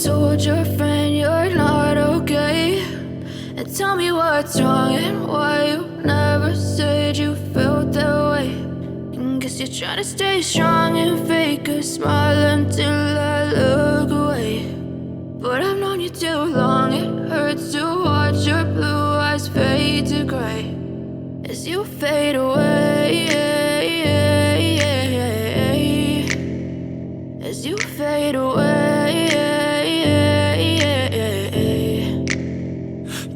told your friend you're not okay, and tell me what's wrong and why you never said you felt that way. And guess you're trying to stay strong and fake a smile until I look away. But I've known you too long, it hurts to watch your blue eyes fade to gray as you fade away, as you fade away.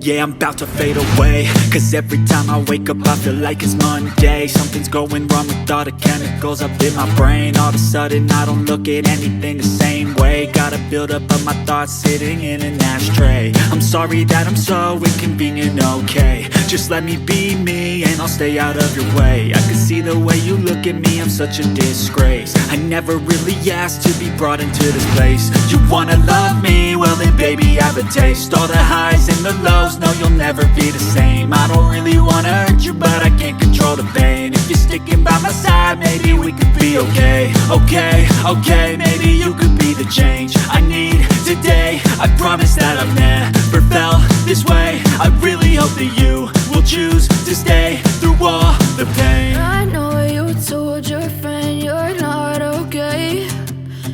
Yeah, I'm about to fade away, cause every time I wake up I feel like it's Monday. Something's going wrong with all the chemicals up in my brain. All of a sudden I don't look at anything the same way. Gotta build up of my thoughts sitting in an ashtray. I'm sorry that I'm so inconvenient, okay. Just let me be me and I'll stay out of your way. I can see the way you look at me, I'm such a disgrace. I never really asked to be brought into this place. You wanna love me? Well then baby I have a taste. All the highs and the lows, no you'll never be the same. I don't really wanna hurt you but I can't control the pain. If you're sticking by my side maybe we could be okay. Okay, maybe you could be the change I need today. I promise that I've never felt this way. I really hope that you will choose to stay through all the pain. I know you told your friend you're not okay,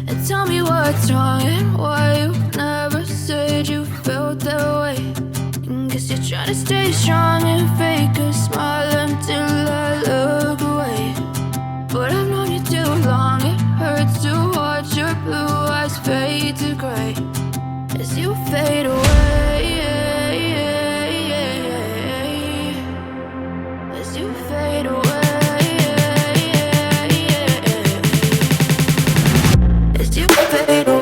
and tell me what's wrong and why you never said you felt that way. And guess you're trying to stay strong and fake a smile until I look away. But I've known you too long, it hurts to watch your blue eyes fade to gray as you fade away, as you fade away, as you fade away.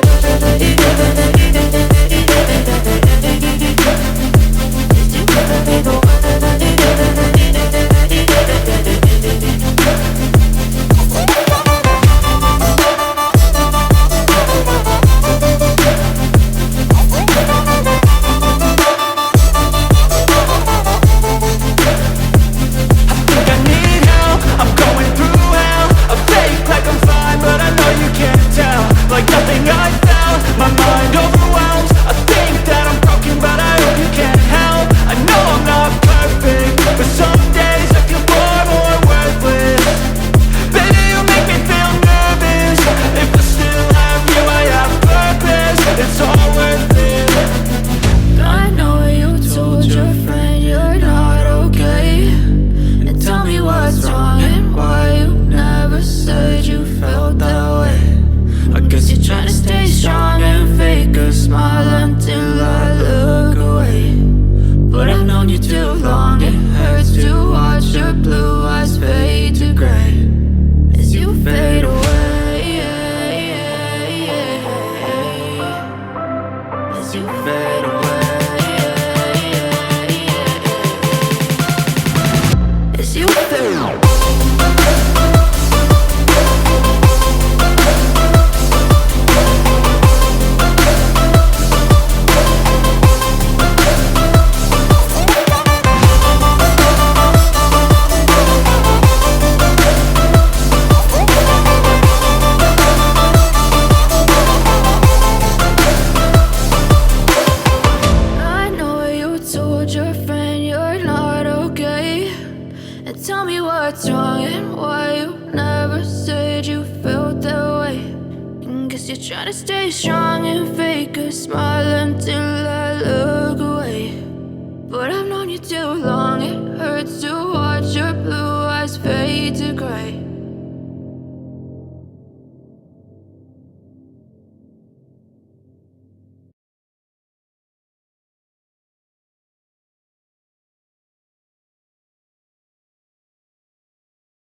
Tell me what's wrong and why you never said you felt that way. And guess you're trying to stay strong and fake a smile until I look away. But I've known you too long, it hurts to watch your blue eyes fade to gray